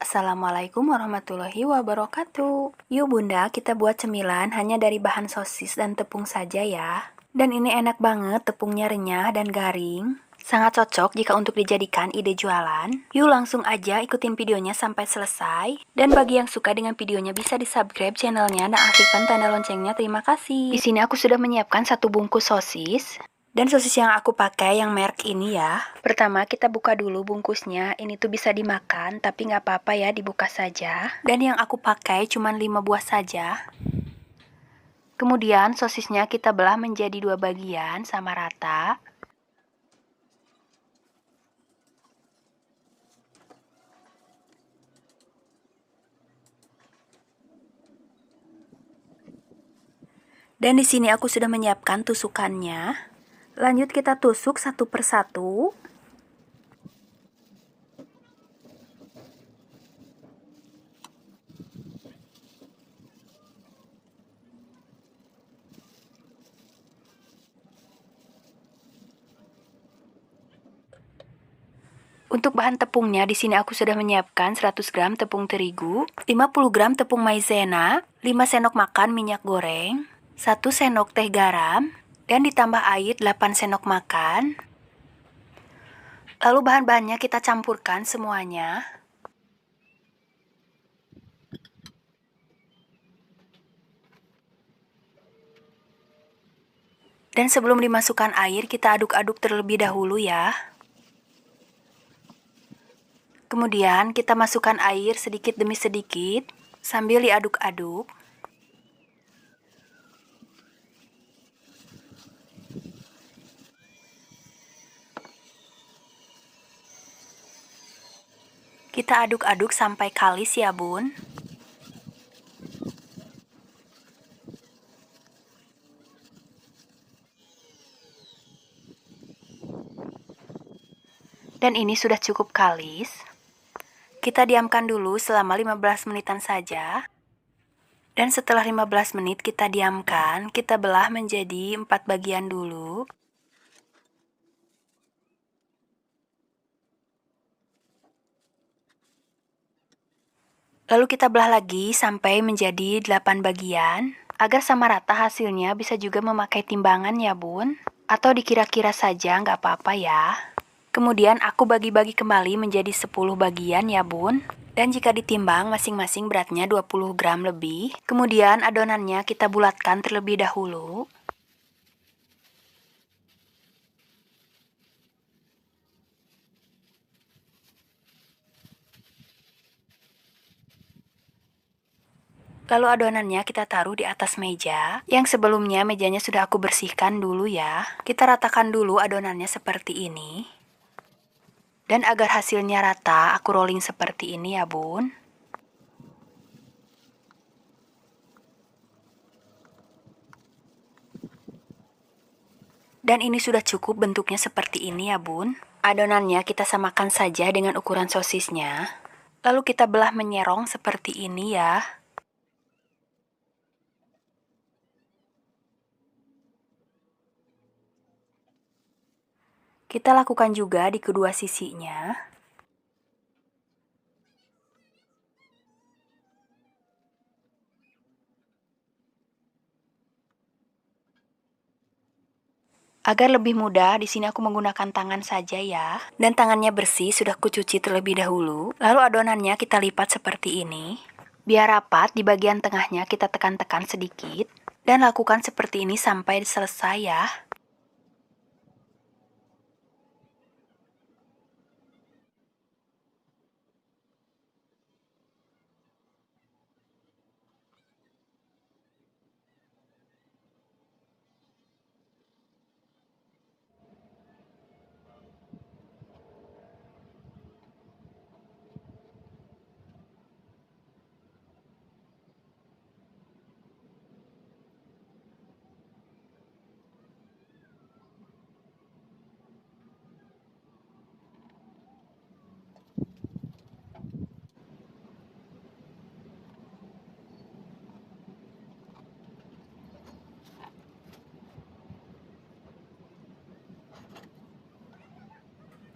Assalamualaikum warahmatullahi wabarakatuh. Yuk bunda, kita buat cemilan hanya dari bahan sosis dan tepung saja ya. Dan ini enak banget, tepungnya renyah dan garing. Sangat cocok jika untuk dijadikan ide jualan. Yuk langsung aja ikutin videonya sampai selesai. Dan bagi yang suka dengan videonya bisa di-subscribe channelnya dan aktifkan tanda loncengnya. Terima kasih. Di sini aku sudah menyiapkan 1 bungkus sosis. Dan sosis yang aku pakai yang merek ini ya. Pertama kita buka dulu bungkusnya. Ini tuh bisa dimakan, tapi nggak apa-apa ya, dibuka saja. Dan yang aku pakai cuma 5 buah saja. Kemudian sosisnya kita belah menjadi 2 bagian sama rata. Dan di sini aku sudah menyiapkan tusukannya. Lanjut kita tusuk satu persatu. Untuk bahan tepungnya di sini aku sudah menyiapkan 100 gram tepung terigu, 50 gram tepung maizena, 5 sendok makan minyak goreng, 1 sendok teh garam, dan ditambah air 8 sendok makan. Lalu bahan-bahannya kita campurkan semuanya. Dan sebelum dimasukkan air, kita aduk-aduk terlebih dahulu ya. Kemudian kita masukkan air sedikit demi sedikit sambil diaduk-aduk. Kita aduk-aduk sampai kalis ya bun. Dan ini sudah cukup kalis. Kita diamkan dulu selama 15 menitan saja. Dan setelah 15 menit kita diamkan, kita belah menjadi 4 bagian dulu. Lalu kita belah lagi sampai menjadi 8 bagian. Agar sama rata hasilnya bisa juga memakai timbangan ya bun. Atau dikira-kira saja nggak apa-apa ya. Kemudian aku bagi-bagi kembali menjadi 10 bagian ya bun. Dan jika ditimbang masing-masing beratnya 20 gram lebih. Kemudian adonannya kita bulatkan terlebih dahulu. Lalu adonannya kita taruh di atas meja, yang sebelumnya mejanya sudah aku bersihkan dulu ya. Kita ratakan dulu adonannya seperti ini. Dan agar hasilnya rata, aku rolling seperti ini ya bun. Dan ini sudah cukup bentuknya seperti ini ya bun. Adonannya kita samakan saja dengan ukuran sosisnya. Lalu kita belah menyerong seperti ini ya. Kita lakukan juga di kedua sisinya. Agar lebih mudah, di sini aku menggunakan tangan saja ya. Dan tangannya bersih, sudah kucuci terlebih dahulu. Lalu adonannya kita lipat seperti ini. Biar rapat, di bagian tengahnya kita tekan-tekan sedikit. Dan lakukan seperti ini sampai selesai ya.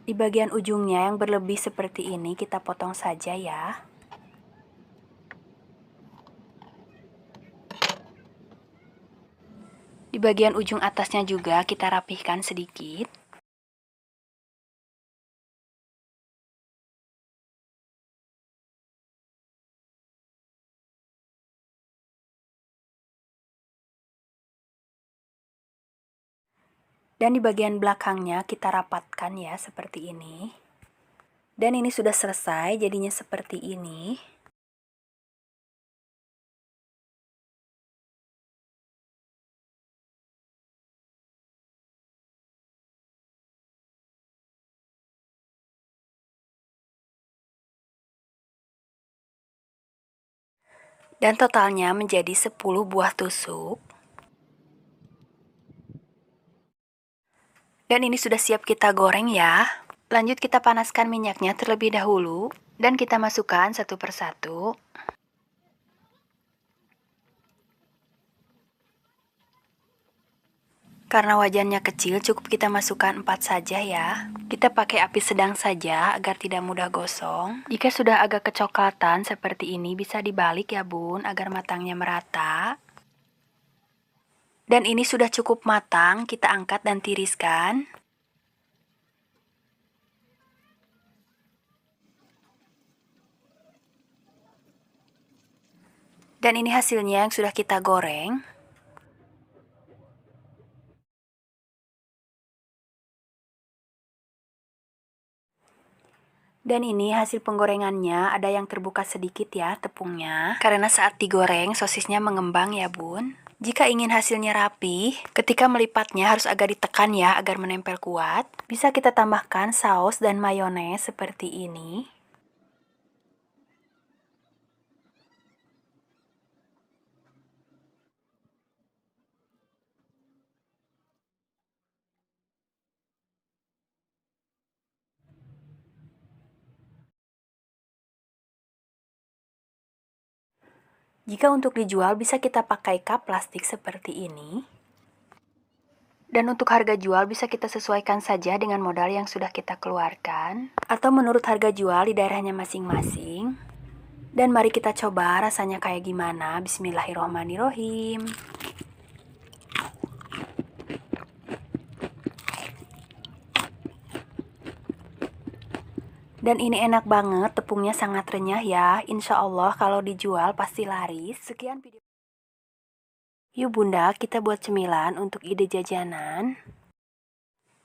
Di bagian ujungnya yang berlebih seperti ini kita potong saja ya. bagian ujung atasnya juga kita rapihkan sedikit. Dan di bagian belakangnya kita rapatkan ya seperti ini. Dan ini sudah selesai, jadinya seperti ini. Dan totalnya menjadi 10 buah tusuk. Dan ini sudah siap kita goreng ya. Lanjut kita panaskan minyaknya terlebih dahulu. Dan kita masukkan satu persatu. Karena wajannya kecil, cukup kita masukkan 4 saja ya. Kita pakai api sedang saja agar tidak mudah gosong. Jika sudah agak kecoklatan seperti ini, bisa dibalik ya bun, agar matangnya merata. Dan ini sudah cukup matang, kita angkat dan tiriskan. Dan ini hasilnya yang sudah kita goreng. Dan ini hasil penggorengannya, ada yang terbuka sedikit ya tepungnya. Karena saat digoreng sosisnya mengembang ya bun. Jika ingin hasilnya rapi, ketika melipatnya harus agak ditekan ya agar menempel kuat. Bisa kita tambahkan saus dan mayones seperti ini. Jika untuk dijual bisa kita pakai cup plastik seperti ini. Dan untuk harga jual bisa kita sesuaikan saja dengan modal yang sudah kita keluarkan. Atau menurut harga jual di daerahnya masing-masing. Dan mari kita coba rasanya kayak gimana. Bismillahirrohmanirrohim. Dan ini enak banget, tepungnya sangat renyah ya. Insya Allah kalau dijual pasti laris. Sekian video. Yuk bunda, kita buat cemilan untuk ide jajanan.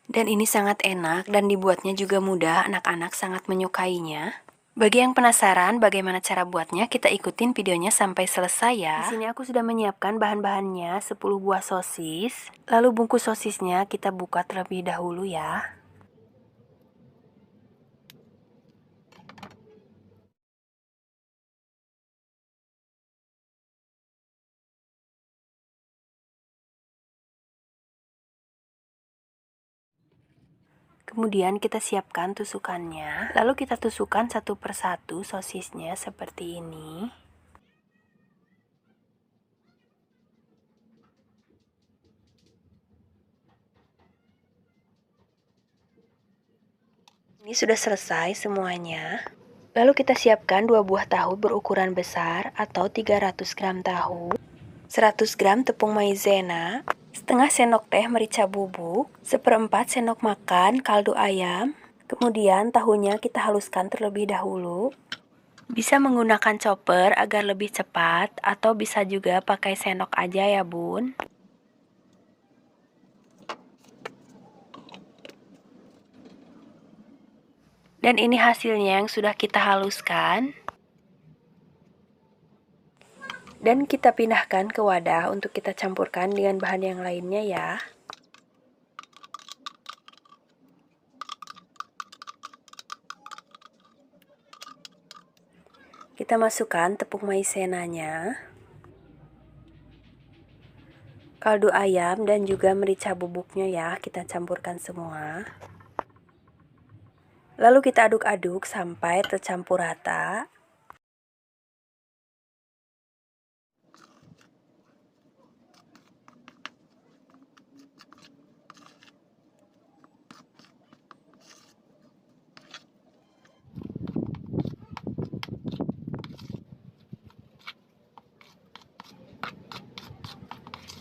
Dan ini sangat enak dan dibuatnya juga mudah, anak-anak sangat menyukainya. Bagi yang penasaran bagaimana cara buatnya, kita ikutin videonya sampai selesai ya. Di sini aku sudah menyiapkan bahan-bahannya, 10 buah sosis. Lalu bungkus sosisnya kita buka terlebih dahulu ya. Kemudian kita siapkan tusukannya. Lalu kita tusukkan satu persatu sosisnya seperti ini. Ini sudah selesai semuanya. Lalu kita siapkan 2 buah tahu berukuran besar atau 300 gram tahu, 100 gram tepung maizena, setengah sendok teh merica bubuk, 1/4 sendok makan kaldu ayam. Kemudian tahunya kita haluskan terlebih dahulu. Bisa menggunakan chopper agar lebih cepat atau bisa juga pakai sendok aja ya bun. Dan ini hasilnya yang sudah kita haluskan. Dan kita pindahkan ke wadah untuk kita campurkan dengan bahan yang lainnya ya. Kita masukkan tepung maizenanya, kaldu ayam dan juga merica bubuknya ya, kita campurkan semua. Lalu kita aduk-aduk sampai tercampur rata.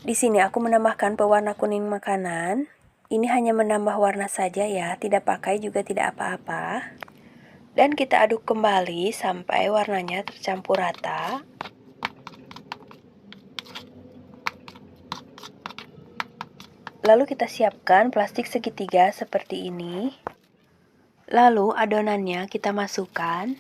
Di sini aku menambahkan pewarna kuning makanan. Ini hanya menambah warna saja ya, tidak pakai juga tidak apa-apa. Dan kita aduk kembali sampai warnanya tercampur rata. Lalu kita siapkan plastik segitiga seperti ini. Lalu adonannya kita masukkan.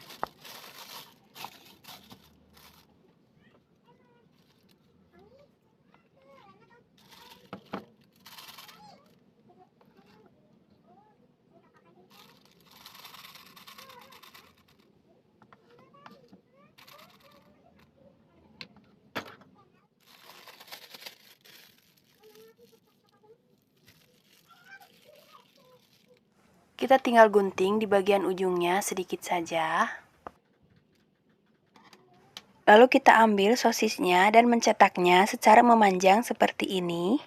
Kita tinggal gunting di bagian ujungnya sedikit saja. Lalu kita ambil sosisnya dan mencetaknya secara memanjang seperti ini.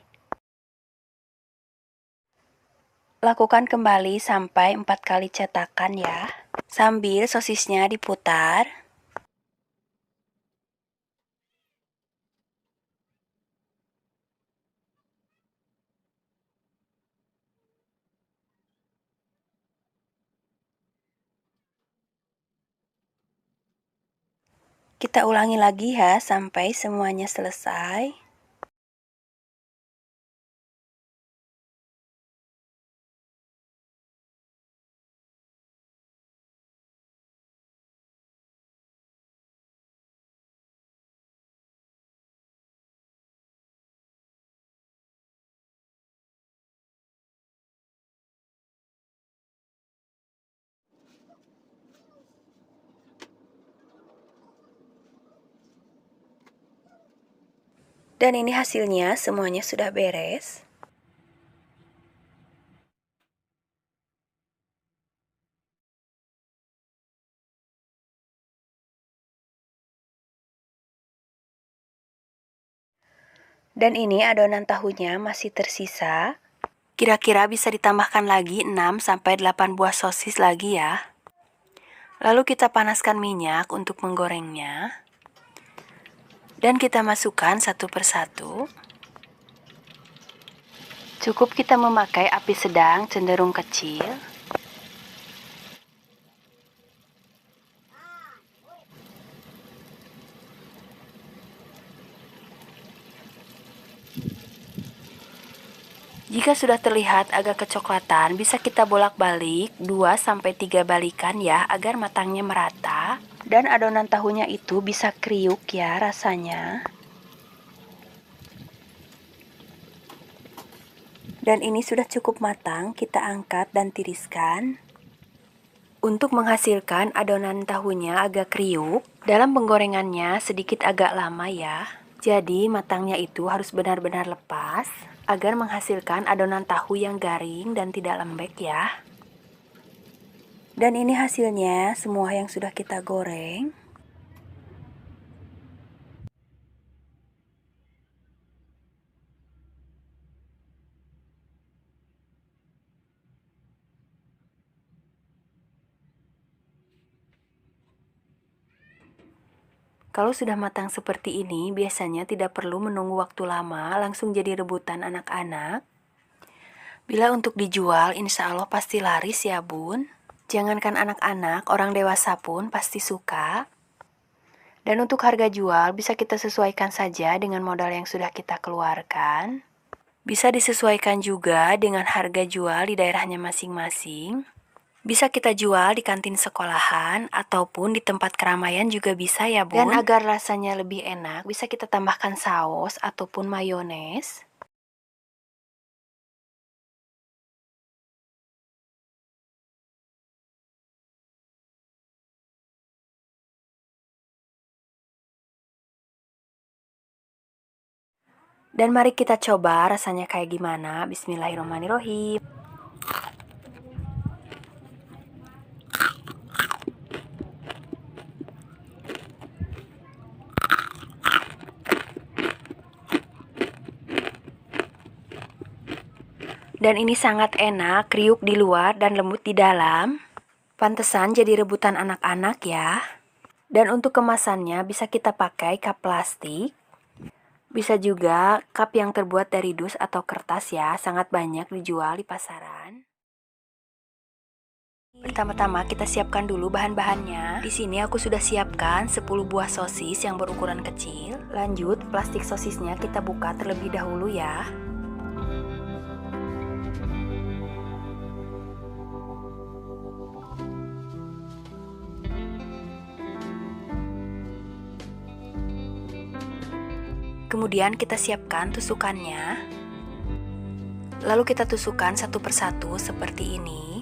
Lakukan kembali sampai 4 kali cetakan ya. Sambil sosisnya diputar. Kita ulangi lagi ya sampai semuanya selesai. Dan ini hasilnya, semuanya sudah beres. Dan ini adonan tahunya masih tersisa. Kira-kira bisa ditambahkan lagi 6-8 buah sosis lagi ya. Lalu kita panaskan minyak untuk menggorengnya. Dan kita masukkan satu persatu. Cukup kita memakai api sedang cenderung kecil. Jika sudah terlihat agak kecoklatan, bisa kita bolak-balik 2-3 balikan ya agar matangnya merata. Dan adonan tahunya itu bisa kriuk ya rasanya. Dan ini sudah cukup matang, kita angkat dan tiriskan. Untuk menghasilkan adonan tahunya agak kriuk, dalam penggorengannya sedikit agak lama ya. Jadi matangnya itu harus benar-benar lepas, agar menghasilkan adonan tahu yang garing dan tidak lembek ya. Dan ini hasilnya semua yang sudah kita goreng. Kalau sudah matang seperti ini, biasanya tidak perlu menunggu waktu lama, langsung jadi rebutan anak-anak. Bila untuk dijual, insya Allah pasti laris ya bun. Jangankan anak-anak, orang dewasa pun pasti suka. Dan untuk harga jual, bisa kita sesuaikan saja dengan modal yang sudah kita keluarkan. Bisa disesuaikan juga dengan harga jual di daerahnya masing-masing. Bisa kita jual di kantin sekolahan ataupun di tempat keramaian juga bisa ya bun. Dan agar rasanya lebih enak, bisa kita tambahkan saus ataupun mayones. Dan mari kita coba rasanya kayak gimana. Bismillahirrahmanirrahim. Dan ini sangat enak, kriuk di luar dan lembut di dalam. Pantesan jadi rebutan anak-anak ya. Dan untuk kemasannya bisa kita pakai cup plastik. Bisa juga cup yang terbuat dari dus atau kertas ya, sangat banyak dijual di pasaran. Pertama-tama kita siapkan dulu bahan-bahannya. Di sini aku sudah siapkan 10 buah sosis yang berukuran kecil. Lanjut, plastik sosisnya kita buka terlebih dahulu ya. Kemudian kita siapkan tusukannya. Lalu kita tusukkan satu persatu seperti ini.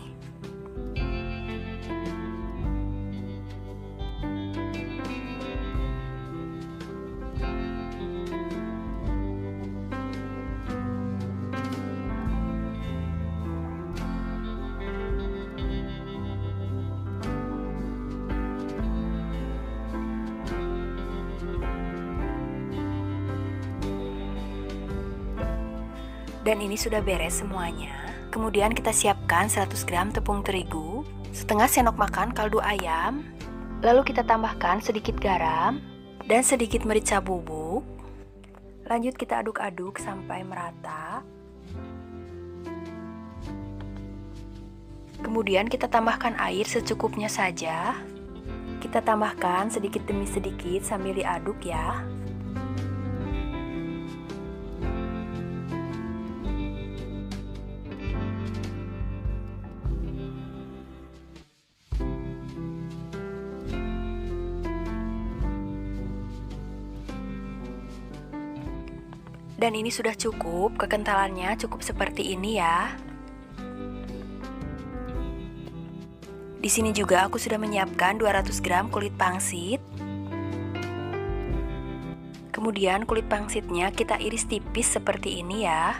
Dan ini sudah beres semuanya. Kemudian kita siapkan 100 gram tepung terigu, setengah sendok makan kaldu ayam, lalu kita tambahkan sedikit garam dan sedikit merica bubuk. Lanjut kita aduk-aduk sampai merata. Kemudian kita tambahkan air secukupnya saja. Kita tambahkan sedikit demi sedikit sambil diaduk ya. Dan ini sudah cukup, kekentalannya cukup seperti ini ya. Di sini juga aku sudah menyiapkan 200 gram kulit pangsit. Kemudian kulit pangsitnya kita iris tipis seperti ini ya.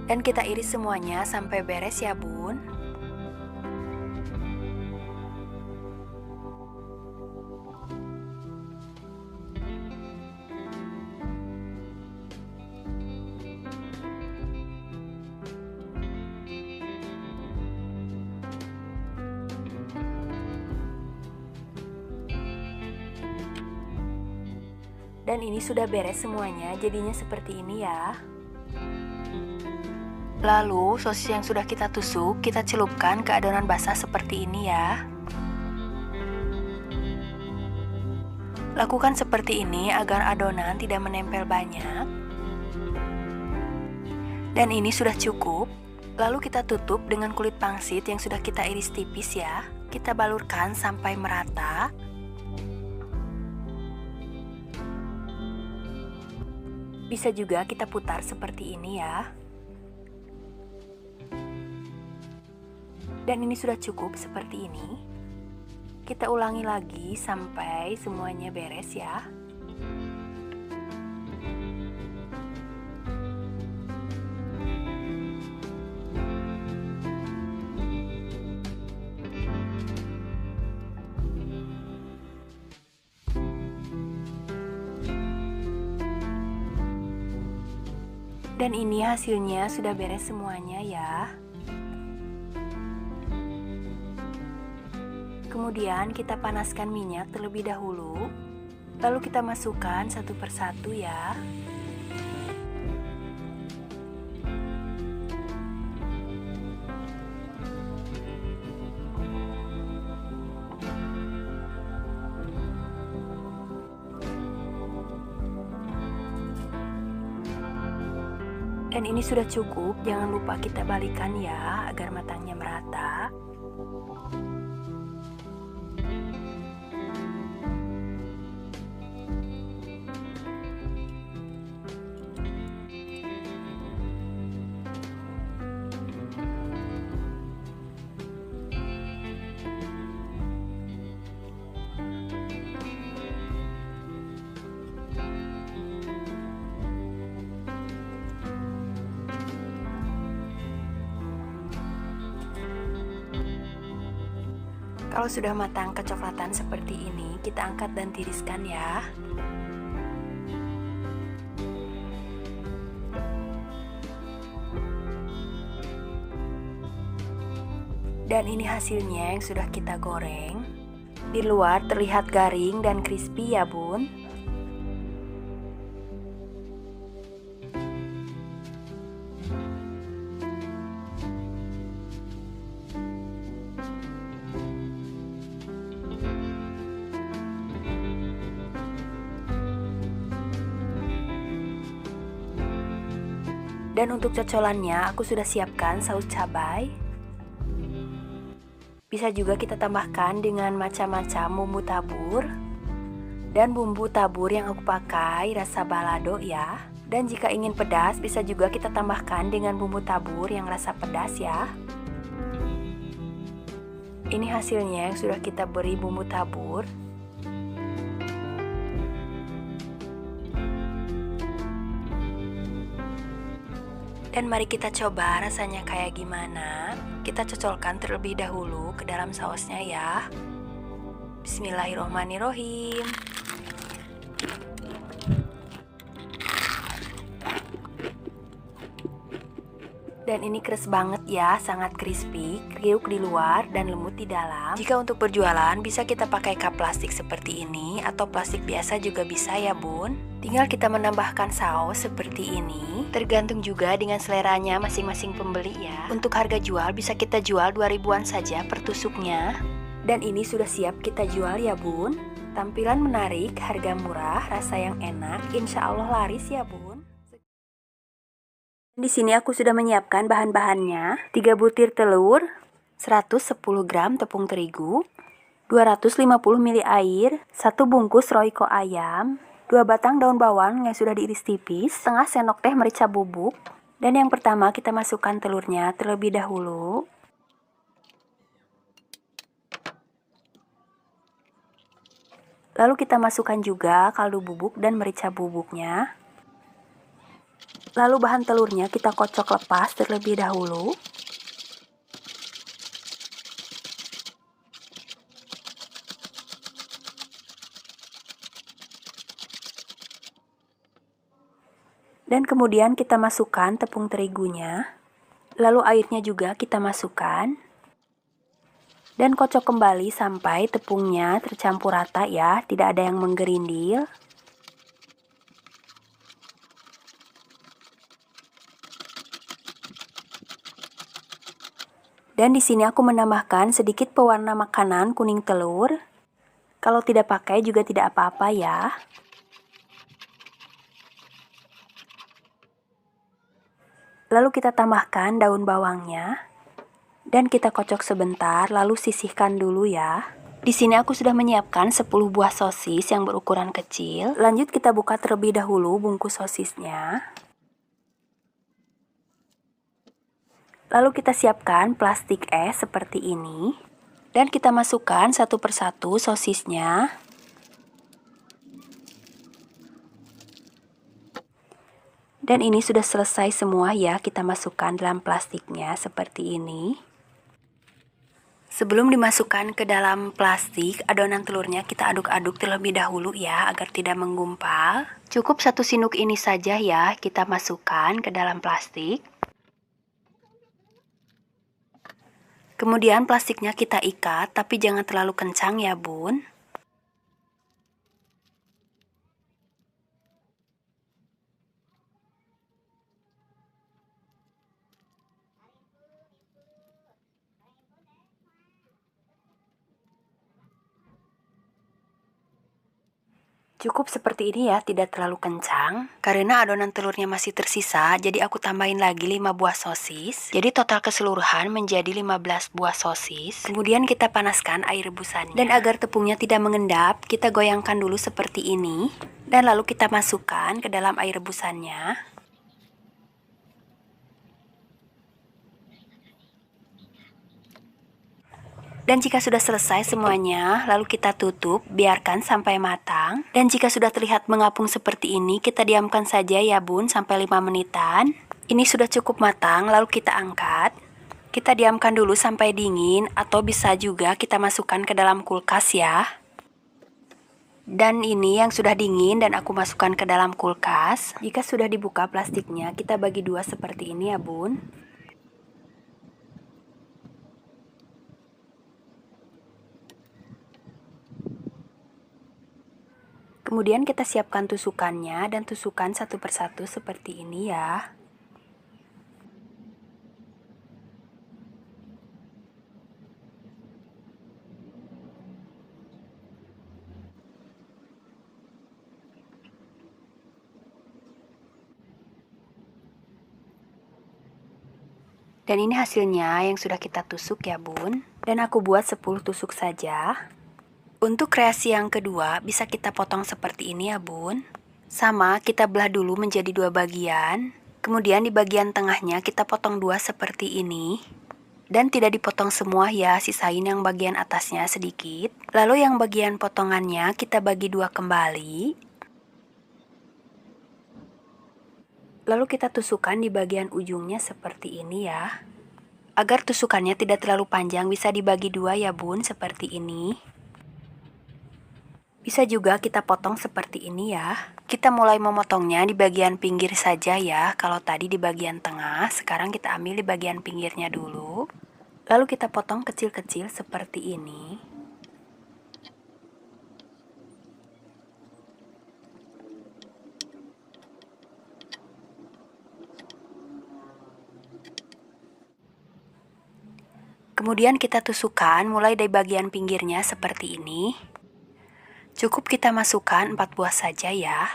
Dan kita iris semuanya sampai beres ya bun. Dan ini sudah beres semuanya, jadinya seperti ini ya. Lalu sosis yang sudah kita tusuk, kita celupkan ke adonan basah seperti ini ya. Lakukan seperti ini agar adonan tidak menempel banyak. Dan ini sudah cukup. Lalu kita tutup dengan kulit pangsit yang sudah kita iris tipis ya. Kita balurkan sampai merata. Bisa juga kita putar seperti ini ya. Dan ini sudah cukup seperti ini. Kita ulangi lagi sampai semuanya beres ya. Dan ini hasilnya sudah beres semuanya ya. Kemudian kita panaskan minyak terlebih dahulu. Lalu kita masukkan satu persatu ya. Dan ini sudah cukup, jangan lupa kita balikan ya agar matangnya merata. Kalau sudah matang kecoklatan seperti ini, kita angkat dan tiriskan ya. Dan ini hasilnya yang sudah kita goreng. Di luar terlihat garing dan crispy ya bun. Dan untuk cocolannya aku sudah siapkan saus cabai. Bisa juga kita tambahkan dengan macam-macam bumbu tabur. Dan bumbu tabur yang aku pakai rasa balado ya. Dan jika ingin pedas bisa juga kita tambahkan dengan bumbu tabur yang rasa pedas ya. Ini hasilnya yang sudah kita beri bumbu tabur. Dan mari kita coba rasanya kayak gimana. Kita cocolkan terlebih dahulu ke dalam sausnya ya. Bismillahirrohmanirrohim. Dan ini keras banget ya, sangat crispy, kriuk di luar dan lembut di dalam. Jika untuk berjualan bisa kita pakai cup plastik seperti ini atau plastik biasa juga bisa ya bun. Tinggal kita menambahkan saus seperti ini. Tergantung juga dengan seleranya masing-masing pembeli ya. Untuk harga jual bisa kita jual 2.000-an saja per tusuknya. Dan ini sudah siap kita jual ya bun. Tampilan menarik, harga murah, rasa yang enak, insya Allah laris ya bun. Di sini aku sudah menyiapkan bahan-bahannya. 3 butir telur, 110 gram tepung terigu, 250 ml air, 1 bungkus royco ayam, 2 batang daun bawang yang sudah diiris tipis, setengah sendok teh merica bubuk. Dan yang pertama kita masukkan telurnya terlebih dahulu. Lalu kita masukkan juga kaldu bubuk dan merica bubuknya. Lalu bahan telurnya kita kocok lepas terlebih dahulu. Dan kemudian kita masukkan tepung terigunya. Lalu airnya juga kita masukkan. Dan kocok kembali sampai tepungnya tercampur rata ya, tidak ada yang menggerindil. Dan di sini aku menambahkan sedikit pewarna makanan kuning telur. Kalau tidak pakai juga tidak apa-apa ya. Lalu kita tambahkan daun bawangnya. Dan kita kocok sebentar, lalu sisihkan dulu ya. Di sini aku sudah menyiapkan 10 buah sosis yang berukuran kecil. Lanjut kita buka terlebih dahulu bungkus sosisnya. Lalu kita siapkan plastik es seperti ini. Dan kita masukkan satu persatu sosisnya. Dan ini sudah selesai semua ya, kita masukkan dalam plastiknya seperti ini. Sebelum dimasukkan ke dalam plastik, adonan telurnya kita aduk-aduk terlebih dahulu ya, agar tidak menggumpal. Cukup 1 sendok ini saja ya, kita masukkan ke dalam plastik. Kemudian plastiknya kita ikat, tapi jangan terlalu kencang ya bun. Cukup seperti ini ya, tidak terlalu kencang. Karena adonan telurnya masih tersisa, jadi aku tambahin lagi 5 buah sosis. Jadi total keseluruhan menjadi 15 buah sosis. Kemudian kita panaskan air rebusannya. Dan agar tepungnya tidak mengendap, kita goyangkan dulu seperti ini. Dan lalu kita masukkan ke dalam air rebusannya. Dan jika sudah selesai semuanya, lalu kita tutup, biarkan sampai matang. Dan jika sudah terlihat mengapung seperti ini, kita diamkan saja ya bun, sampai 5 menitan. Ini sudah cukup matang, lalu kita angkat. Kita diamkan dulu sampai dingin, atau bisa juga kita masukkan ke dalam kulkas ya. Dan ini yang sudah dingin dan aku masukkan ke dalam kulkas. Jika sudah dibuka plastiknya, kita bagi 2 seperti ini ya bun. Kemudian kita siapkan tusukannya dan tusukan satu persatu seperti ini ya. Dan ini hasilnya yang sudah kita tusuk ya bun. Dan aku buat 10 tusuk saja. Untuk kreasi yang kedua bisa kita potong seperti ini ya bun. Sama kita belah dulu menjadi 2 bagian. Kemudian di bagian tengahnya kita potong 2 seperti ini. Dan tidak dipotong semua ya, sisain yang bagian atasnya sedikit. Lalu yang bagian potongannya kita bagi 2 kembali. Lalu kita tusukkan di bagian ujungnya seperti ini ya. Agar tusukannya tidak terlalu panjang bisa dibagi 2 ya bun, seperti ini. Bisa juga kita potong seperti ini ya. Kita mulai memotongnya di bagian pinggir saja ya. Kalau tadi di bagian tengah, sekarang kita ambil di bagian pinggirnya dulu. Lalu kita potong kecil-kecil seperti ini. Kemudian kita tusukkan mulai dari bagian pinggirnya seperti ini. Cukup kita masukkan 4 buah saja ya.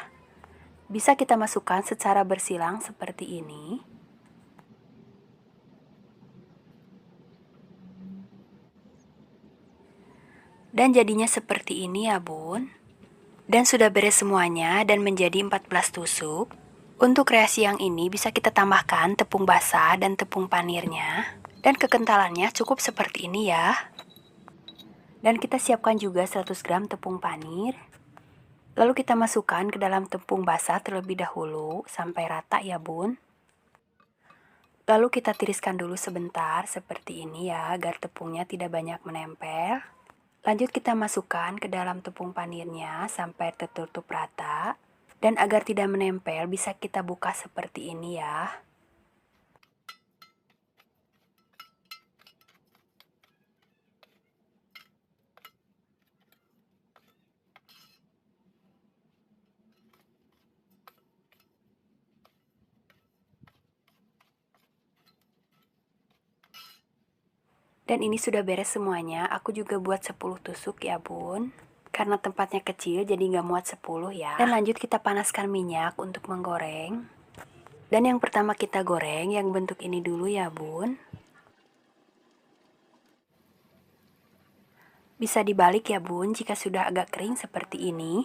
Bisa kita masukkan secara bersilang seperti ini. Dan jadinya seperti ini ya bun. Dan sudah beres semuanya dan menjadi 14 tusuk. Untuk kreasi yang ini bisa kita tambahkan tepung basah dan tepung panirnya. Dan kekentalannya cukup seperti ini ya. Dan kita siapkan juga 100 gram tepung panir. Lalu kita masukkan ke dalam tepung basah terlebih dahulu sampai rata ya bun. Lalu kita tiriskan dulu sebentar seperti ini ya, agar tepungnya tidak banyak menempel. Lanjut kita masukkan ke dalam tepung panirnya sampai tertutup rata. Dan agar tidak menempel bisa kita buka seperti ini ya. Dan ini sudah beres semuanya, aku juga buat 10 tusuk ya bun. Karena tempatnya kecil jadi nggak muat 10 ya. Dan lanjut kita panaskan minyak untuk menggoreng. Dan yang pertama kita goreng yang bentuk ini dulu ya bun. Bisa dibalik ya bun jika sudah agak kering seperti ini.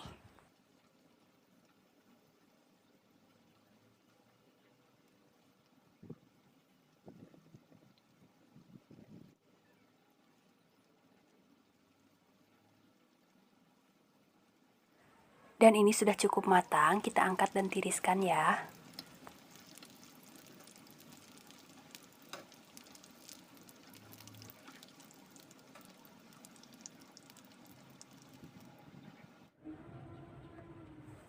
Dan ini sudah cukup matang, kita angkat dan tiriskan ya.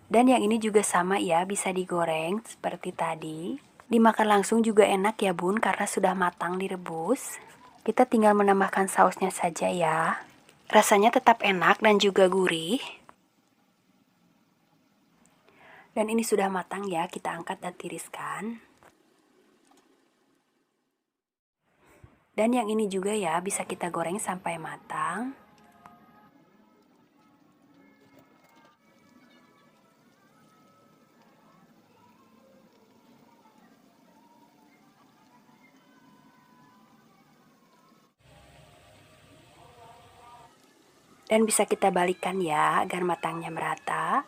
Dan yang ini juga sama ya, bisa digoreng seperti tadi. Dimakan langsung juga enak ya bun, karena sudah matang direbus. Kita tinggal menambahkan sausnya saja ya. Rasanya tetap enak dan juga gurih. Dan ini sudah matang ya, kita angkat dan tiriskan. Dan yang ini juga ya, bisa kita goreng sampai matang. Dan bisa kita balikkan ya, agar matangnya merata.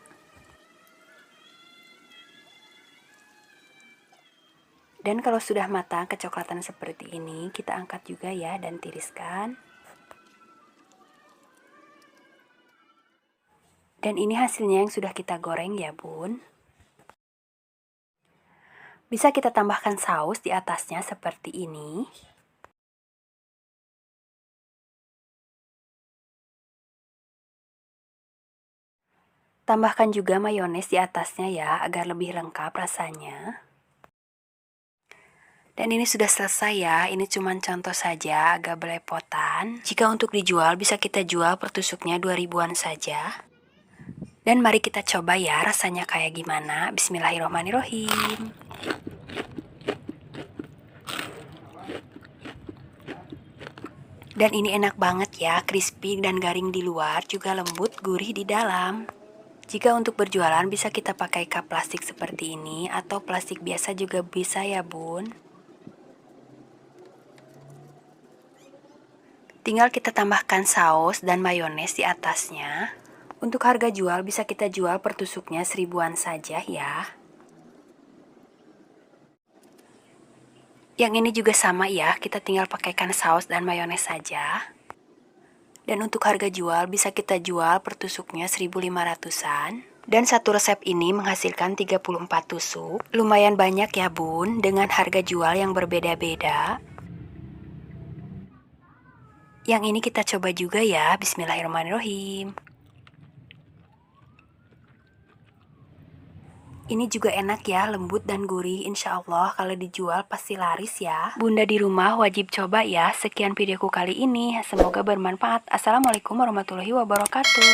Dan kalau sudah matang kecoklatan seperti ini, kita angkat juga ya dan tiriskan. Dan ini hasilnya yang sudah kita goreng ya bun. Bisa kita tambahkan saus di atasnya seperti ini. Tambahkan juga mayones di atasnya ya, agar lebih lengkap rasanya. Dan ini sudah selesai ya, ini cuma contoh saja, agak belepotan. Jika untuk dijual, bisa kita jual per tusuknya 2 ribuan saja. Dan mari kita coba ya rasanya kayak gimana. Bismillahirrahmanirrahim. Dan ini enak banget ya, crispy dan garing di luar, juga lembut, gurih di dalam. Jika untuk berjualan bisa kita pakai cup plastik seperti ini, atau plastik biasa juga bisa ya bun. Tinggal kita tambahkan saus dan mayones di atasnya. Untuk harga jual bisa kita jual per tusuknya 1000-an saja ya. Yang ini juga sama ya, kita tinggal pakaikan saus dan mayones saja. Dan untuk harga jual bisa kita jual per tusuknya 1500-an. Dan satu resep ini menghasilkan 34 tusuk. Lumayan banyak ya bun, dengan harga jual yang berbeda-beda. Yang ini kita coba juga ya, bismillahirrahmanirrahim. Ini juga enak ya, lembut dan gurih. Insya Allah kalau dijual pasti laris ya. Bunda di rumah wajib coba ya. Sekian videoku kali ini. Semoga bermanfaat. Assalamualaikum warahmatullahi wabarakatuh.